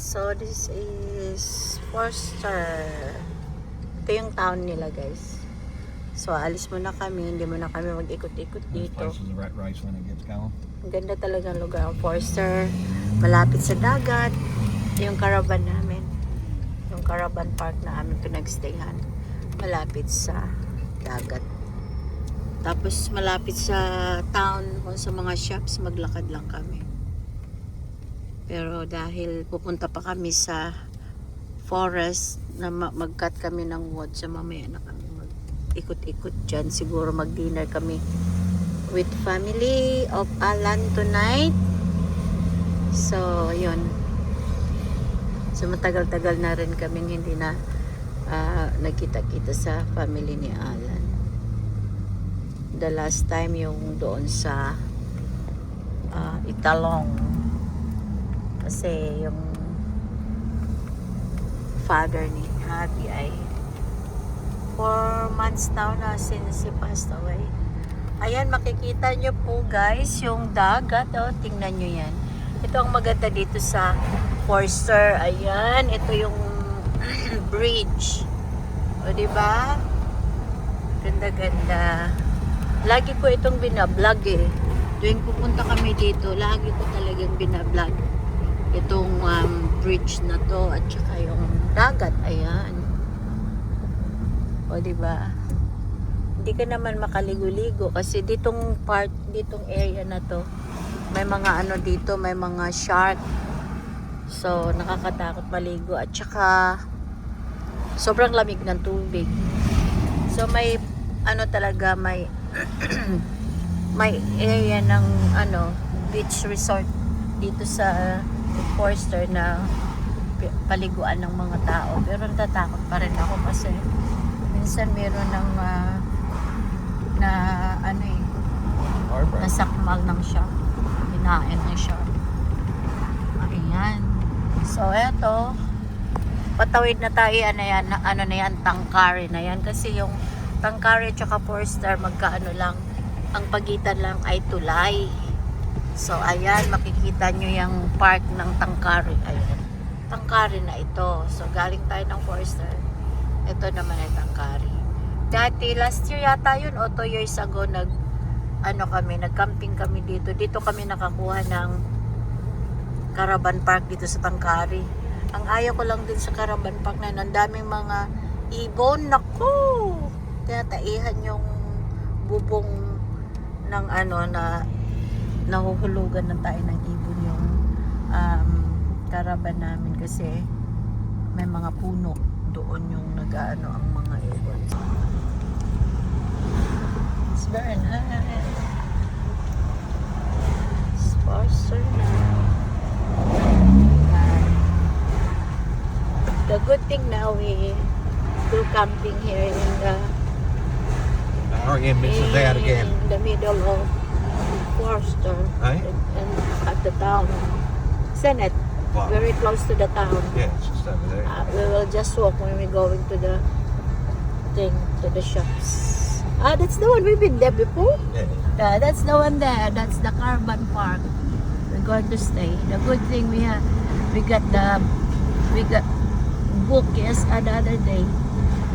So this is Forster. Ito yung town nila, guys. So alis muna kami, hindi muna kami mag-ikot-ikot This dito. place is a rat race when it gets going. Ang ganda talaga ng lugar ang Forster. Malapit sa dagat. Yung caravan namin. Yung caravan park na amin pinagstayhan. Malapit sa dagat. Tapos malapit sa town, kung sa mga shops, maglakad lang kami. Pero dahil pupunta pa kami sa forest na mag-cut kami ng wood, so mamaya na kami mag-ikot-ikot dyan. Siguro mag-dinner kami with family of Alan tonight. So, yun. So, matagal-tagal na rin kaming hindi na nagkita-kita sa family ni Alan. The last time yung doon sa Italong. Kasi yung father ni Abby ay 4 months now na since he passed away. Ayan, makikita nyo po guys yung dagat. Oh, tingnan nyo yan. Ito ang maganda dito sa Forster. Ayan, ito yung bridge. O, diba? Ganda-ganda. Lagi ko itong binablog eh. Tuwing pupunta kami dito, lagi ko talagang binablog itong bridge na to at saka yung dagat. Ayan. O, diba? Hindi ka naman makaligo-ligo kasi ditong part, ditong area na to, may mga ano dito, may mga shark. So, nakakatakot maligo at saka sobrang lamig ng tubig. So, may ano talaga, may may area ng ano, beach resort dito sa Forster na paliguan ng mga tao. Pero natatakot pa rin ako kasi minsan meron ng na ano eh, nasakmal ng shark, hinain ng shark. Ayan. So eto, patawid na tayo. Ano na yan, Tangkari na yan. Kasi yung Tangkari at saka Forster, magkaano lang, ang pagitan lang ay tulay. So ayan, makikita nyo yung park ng Tangkari. Ayan, Tangkari na ito. So galing tayo ng Forster, ito naman ay Tangkari. Dati, last year yata yun o 2 years ago, nag-camping kami dito. Dito kami nakakuha ng caravan park dito sa Tangkari. Ang ayaw ko lang din sa caravan park na ang daming mga ibon. Naku! Tinataihan yung bubong ng ano na nahuhulugan ng tayo ng ibon yung caravan namin kasi may mga puno doon yung nag-ano ang mga ibon. It's very nice. Sponsor na. The good thing now we do camping here in the REM misses out again. in the middle of Forster Eh? and at the town. Senate, Wow. very close to the town. Yeah, it's just over there. We will just walk when we're going to the thing, to the shops. That's the one we've been there before. Yeah. That's the one there. That's the caravan park. We're going to stay. The good thing we got book yes the other day.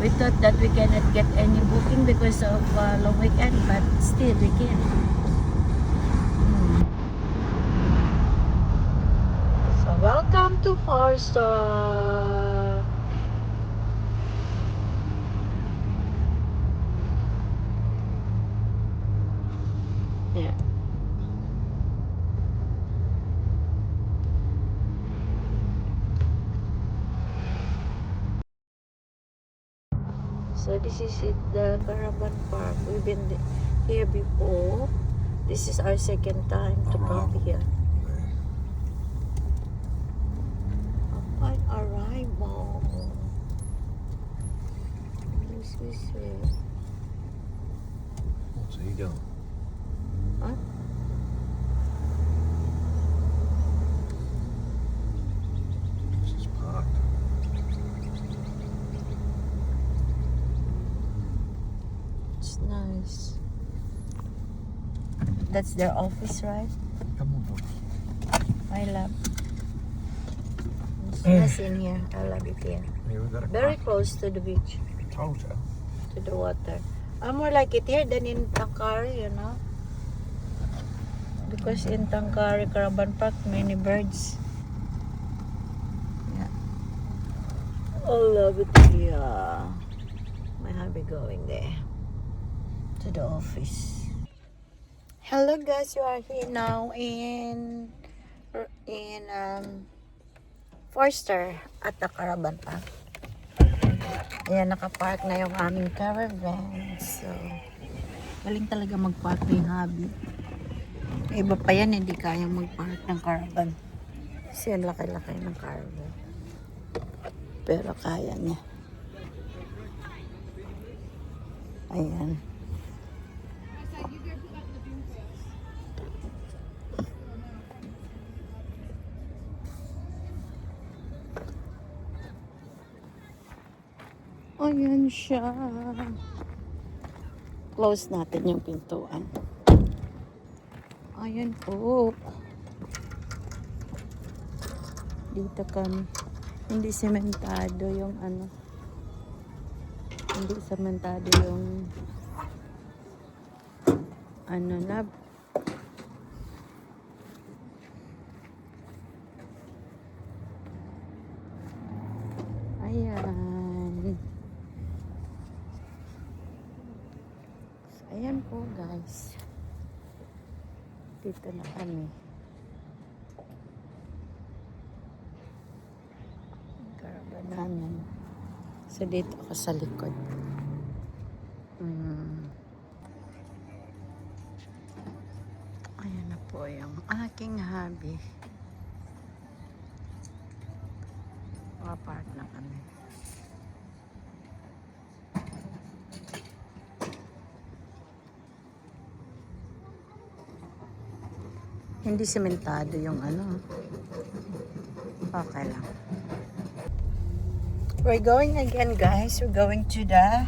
We thought that we cannot get any booking because of long weekend, but still we can. So welcome to Forster. Yeah. So this is it, the caravan park. We've been here before. This is our second time to come here. Upon arrival. This is it. What's he doing? Huh? This is parked. It's nice. That's their office, right? Come on, boys. My love. Nice in here. I love it here. Yeah, we've got a Very close to the beach, told you. to the water. I more like it here than in Tangkari, you know. Because in Tangkari, Caravan Park, many birds. Yeah. I love it here. My hubby going there to the office. Hello guys, you are here now in Forster at the Caravan Park. Ayan, nakapark na yung aming caravan. So, galing talaga mag-park ni hubby. Iba pa yan, hindi kayang mag-park ng caravan. Kasi ang laki-laki ng caravan. Pero kaya niya. Ayan. Ayan siya. Close natin yung pintuan. Ayan po. Dito kami. Hindi sementado yung ano. Hindi sementado yung ano na. Ayan. Ayan po guys. Dito na kami. Caravan namin. So dito ako sa likod. Ayan na po yung aking hubby. Makapark na kami. Hindi sementado yung ano. Okay lang. We're going again guys. We're going to the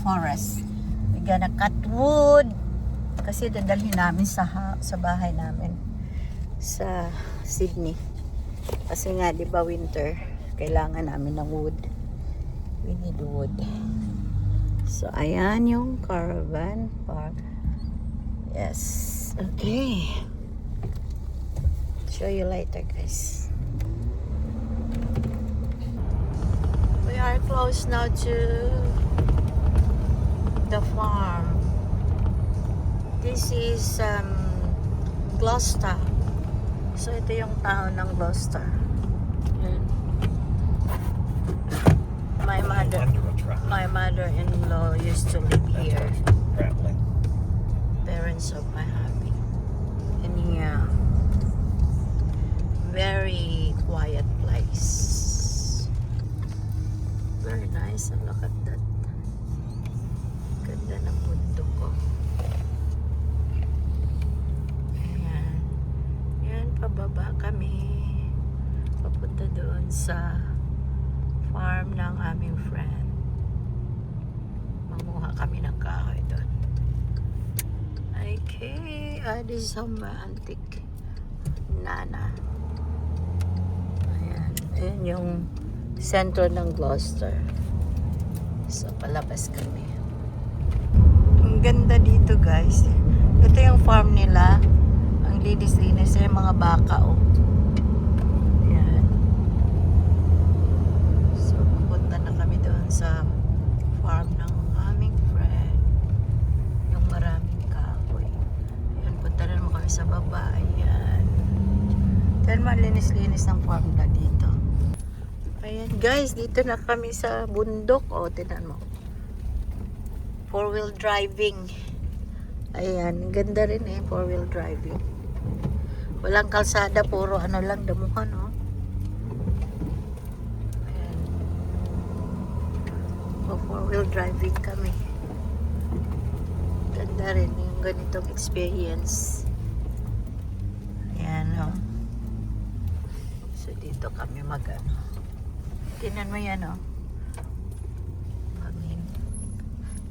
forest. We're gonna cut wood. Kasi dadalhin namin sa bahay namin. Sa Sydney. Kasi nga di ba winter. Kailangan namin ng wood. We need wood. So ayan yung caravan park. Yes. Okay. Show you later, guys. We are close now to the farm. This is Gloucester. So ito yung town ng Gloucester. Yan. Under a truck. My mother-in-law used to live here. Rattling. Parents of my hubby. And yeah, very quiet place. Very nice. And look at that. Ganda ng bundok ko. Ayan. Ayan, pababa kami. Papunta doon sa farm ng aming friend. Manguha kami ng kahoy doon. Okay, this is some antique nana. Ayan. Ayan yung sentro ng Gloucester. So, palabas kami. Ang ganda dito, guys. Ito yung farm nila. Ang linis-linis. Yung mga baka, oh. Ayan. So, pupunta na kami doon sa farm ng aming friend. Yung maraming kahoy. Ayan, punta na naman kami sa baba. Ayan. Pero malinis-linis ng farm na dito. Ayan guys, dito na kami sa bundok. O, tinan mo. 4-wheel driving. Ayan, ganda rin eh, 4-wheel driving. Walang kalsada, puro ano lang, damuhan, oh. Ayan. O, 4-wheel driving kami. Ganda rin yung ganitong experience. Ayan, oh. So, dito kami mag-ano. Tinan mo yan, oh. Hangin.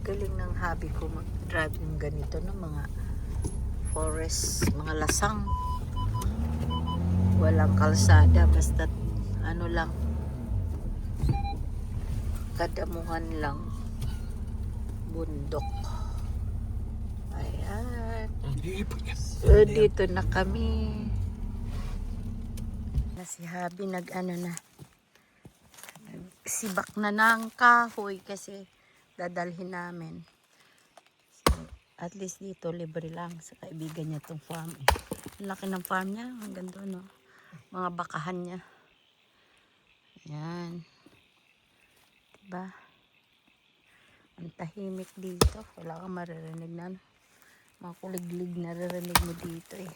Galing ng hobby ko mag-drive yung ganito ng mga forest, mga lasang. Walang kalsada, basta ano lang, kadamuhan lang, bundok. Ayan. So, dito na kami. Si Habi sibak na ng kahoy kasi dadalhin namin. So, at least dito libre lang sa kaibigan niya itong farm. Ang laki ng farm niya, ang ganda no. Mga bakahan niya. Ayan. Diba? Ang tahimik dito. Wala kang maririnig na. Mga kuliglig naririnig mo dito eh.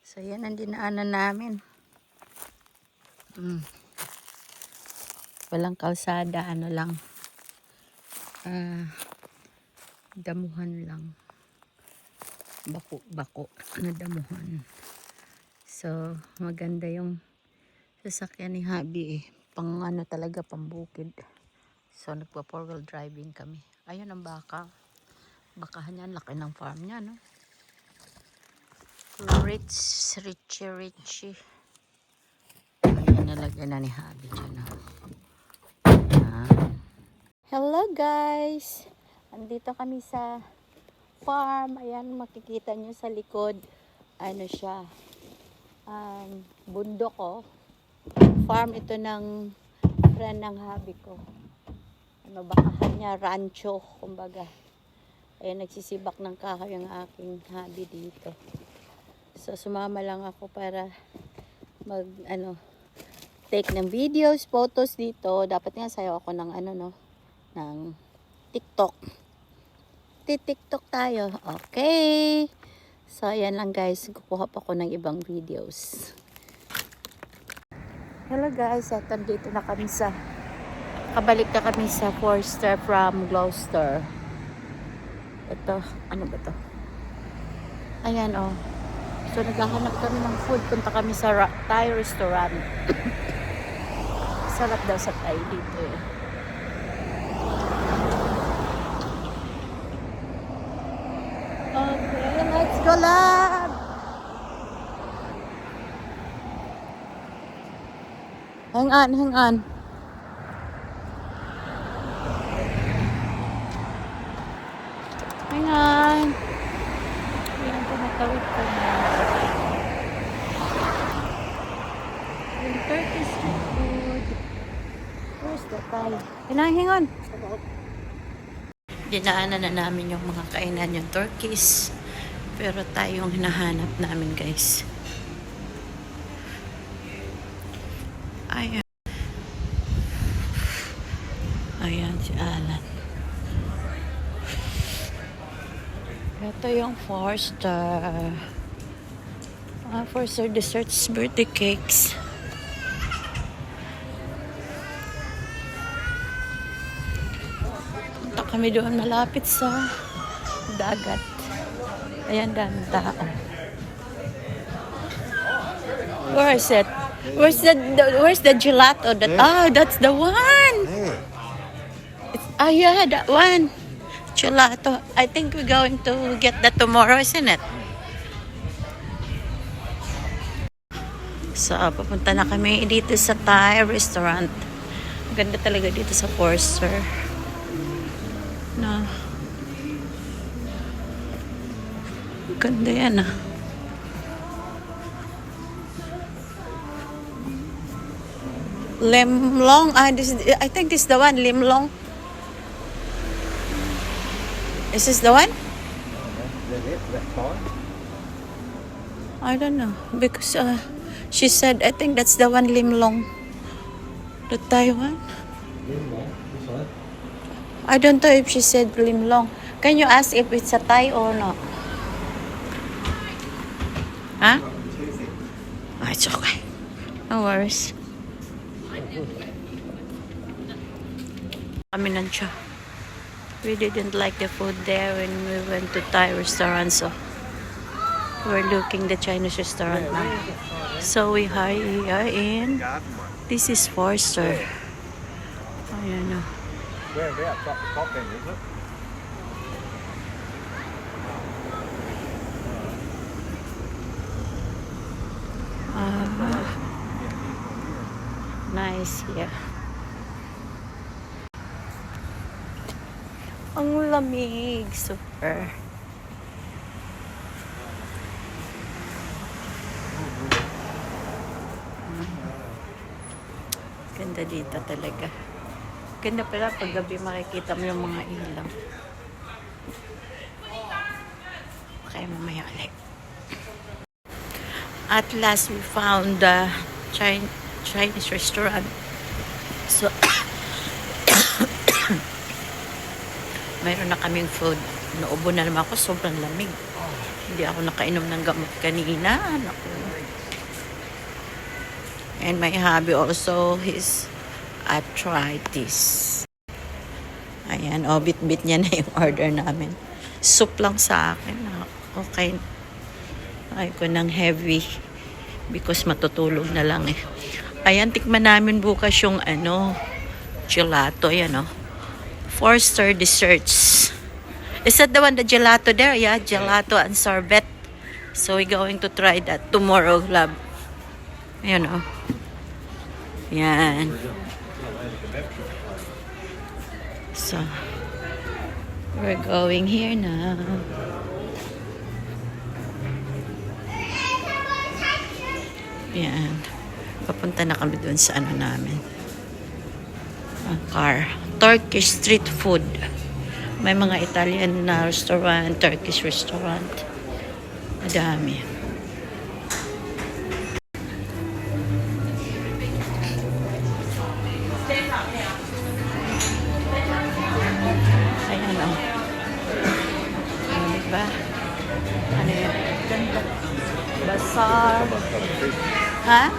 So yan ang dinaanan namin. Walang kalsada, ano lang. Damuhan lang. Bako na damuhan. So maganda yung sasakyan ni Habi eh. Pang ano talaga, pambukid. So nagpa 4-wheel driving kami. Ayun ang baka. Bakahan yan, laki ng farm niya, no? Richie. Ayan, nalagyan na ni Habi dyan, no? Hello guys! Andito kami sa farm. Ayan, makikita nyo sa likod. Ano siya? Bundok, oh. Farm ito ng friend ng Habi ko. Ano, bakahan niya, rancho, kumbaga. Ayan, nagsisibak ng kahoy ang aking Habi dito. So, sumama lang ako para take ng videos, photos dito. Dapat nga sayo ako ng ng TikTok. TikTok tayo. Okay. So, ayan lang guys. Kukuha pa ako ng ibang videos. Hello guys. At dito na kami kabalik na kami sa Forster from Gloucester. Ito, ano ba to? Ayan, oh. So, naghahanap kami ng food. Punta kami sa Thai restaurant. Sarap daw sa Thai dito, eh. Okay, let's go, lab! Hang on. Hang on. Ayan, tumatawid ko na. Yung Turkish food. Where's the Thai? Hang on. Dinaanan na namin yung mga kainan yung Turkish. Pero tayong hinahanap namin, guys. Ayan. Ayan si Alan. Ito yung Forster. Forster Desserts birthday cakes. Punta kami doon malapit sa dagat. Ayan, daming tao. Where is it? Where's the gelato? That's the one. Yeah, that one. Gelato. I think we're going to get that tomorrow, isn't it? So, papunta na kami dito sa Thai restaurant. Ganda talaga dito sa Forster. No. Ganda yan, ah. Lim Long. I think this is the one. Lim Long. Is this the one? I don't know. Because she said, I think that's the one, Lim Long. The Taiwan. I don't know if she said Lim Long. Can you ask if it's a Thai or not? Huh? Oh, it's okay. No worries. Kami nandiyo. We didn't like the food there when we went to Thai restaurant, so we're looking the Chinese restaurant now. So we are in. This is Forster. Ayan o. Whereabouts up the top end, isn't it? Nice here. Ang lamig. Super. Ganda dito talaga. Ganda pala pag gabi makikita mo yung mga ilaw. Okay, mamaya ulit. At last, we found the Chinese restaurant. So, mayroon na kaming food. Naubo na naman ako. Sobrang lamig. Hindi ako nakainom ng gamot kanina. Naku. And my hubby also his arthritis. Ayan, bit-bit niya na yung order namin. Soup lang sa akin. Okay. Ay ko ng heavy because matutulog na lang eh. Ayan, tikman namin bukas yung gelato. Yan 4-star desserts. Is that the one, the gelato there? Yeah, gelato and sorbet. So we're going to try that tomorrow, love. Ayan Yan. So, we're going here now. Yan. Papunta na kami doon sa namin. Ang car. Turkish street food. May mga Italian na restaurant, Turkish restaurant. Madami. Ayan diba? Ano yan? Ganda. Bazaar. Ha?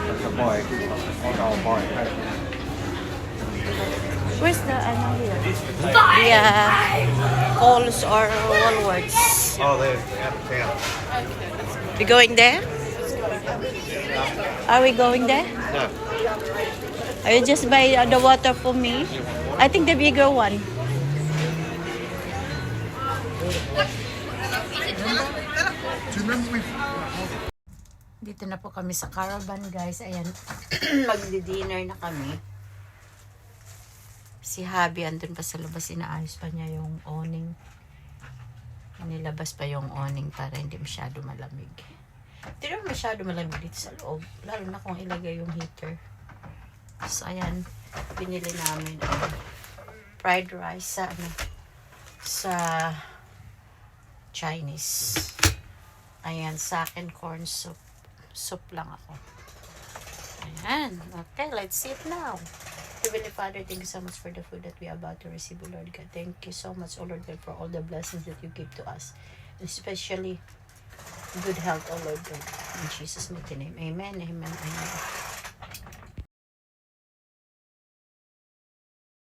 Where's the here? The Coles or Woolworths? Oh, they're out of town. We going there? Are we going there? No. Are you just buy the water for me? I think the bigger one. Dito na po kami sa caravan, guys. Ayan, magdi-dinner na kami. Si Habi andun pa sa labas, inaayos pa niya yung awning. Nilabas pa yung awning para hindi masyado malamig. Hindi naman masyado malamig dito sa loob. Lalo na kung ilagay yung heater. So, ayan, pinili namin fried rice sa Chinese. Ayan, sa akin corn soup. Soup lang ako. Ayan. Okay, let's eat now. Heavenly Father, thank you so much for the food that we are about to receive, O Lord God. Thank you so much, O Lord God, for all the blessings that you give to us. Especially good health, O Lord God. In Jesus' mighty name. Amen, amen, amen.